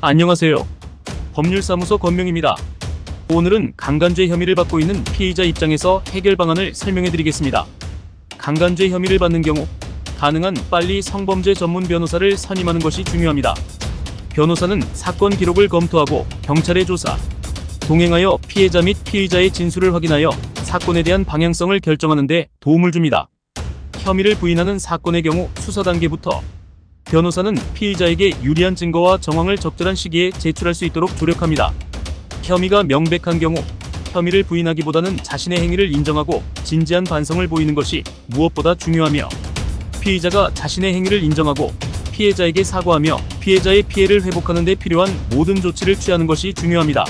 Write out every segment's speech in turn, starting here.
안녕하세요. 법률사무소 권명입니다. 오늘은 강간죄 혐의를 받고 있는 피의자 입장에서 해결 방안을 설명해드리겠습니다. 강간죄 혐의를 받는 경우 가능한 빨리 성범죄 전문 변호사를 선임하는 것이 중요합니다. 변호사는 사건 기록을 검토하고 경찰의 조사, 동행하여 피해자 및 피의자의 진술을 확인하여 사건에 대한 방향성을 결정하는 데 도움을 줍니다. 혐의를 부인하는 사건의 경우 수사 단계부터 변호사는 피의자에게 유리한 증거와 정황을 적절한 시기에 제출할 수 있도록 조력합니다. 혐의가 명백한 경우 혐의를 부인하기보다는 자신의 행위를 인정하고 진지한 반성을 보이는 것이 무엇보다 중요하며, 피의자가 자신의 행위를 인정하고 피해자에게 사과하며 피해자의 피해를 회복하는 데 필요한 모든 조치를 취하는 것이 중요합니다.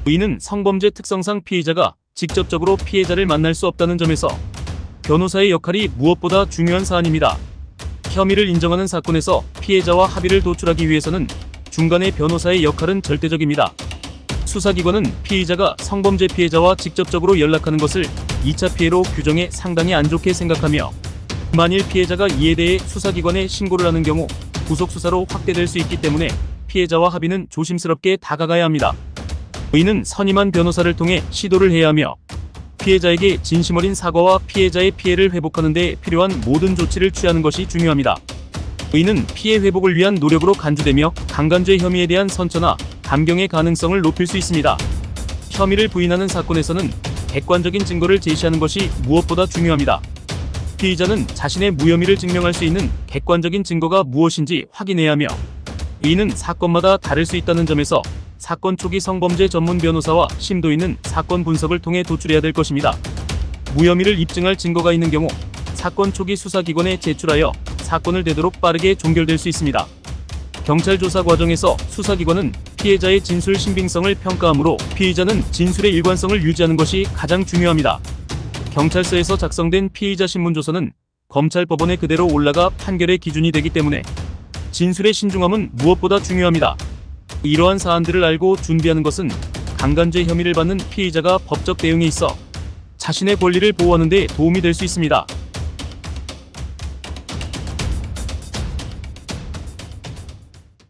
이는 성범죄 특성상 피의자가 직접적으로 피해자를 만날 수 없다는 점에서 변호사의 역할이 무엇보다 중요한 사안입니다. 혐의를 인정하는 사건에서 피해자와 합의를 도출하기 위해서는 중간의 변호사의 역할은 절대적입니다. 수사기관은 피의자가 성범죄 피해자와 직접적으로 연락하는 것을 2차 피해로 규정해 상당히 안 좋게 생각하며, 만일 피해자가 이에 대해 수사기관에 신고를 하는 경우 구속수사로 확대될 수 있기 때문에 피해자와 합의는 조심스럽게 다가가야 합니다. 이는 선임한 변호사를 통해 시도를 해야 하며, 피해자에게 진심 어린 사과와 피해자의 피해를 회복하는 데 필요한 모든 조치를 취하는 것이 중요합니다. 이는 피해 회복을 위한 노력으로 간주되며 강간죄 혐의에 대한 선처나 감경의 가능성을 높일 수 있습니다. 혐의를 부인하는 사건에서는 객관적인 증거를 제시하는 것이 무엇보다 중요합니다. 피의자는 자신의 무혐의를 증명할 수 있는 객관적인 증거가 무엇인지 확인해야 하며, 이는 사건마다 다를 수 있다는 점에서 사건 초기 성범죄 전문 변호사와 심도 있는 사건 분석을 통해 도출해야 될 것입니다. 무혐의를 입증할 증거가 있는 경우 사건 초기 수사기관에 제출하여 사건을 되도록 빠르게 종결될 수 있습니다. 경찰 조사 과정에서 수사기관은 피해자의 진술 신빙성을 평가하므로 피의자는 진술의 일관성을 유지하는 것이 가장 중요합니다. 경찰서에서 작성된 피의자 신문조서는 검찰 법원에 그대로 올라가 판결의 기준이 되기 때문에 진술의 신중함은 무엇보다 중요합니다. 이러한 사안들을 알고 준비하는 것은 강간죄 혐의를 받는 피의자가 법적 대응에 있어 자신의 권리를 보호하는 데 도움이 될 수 있습니다.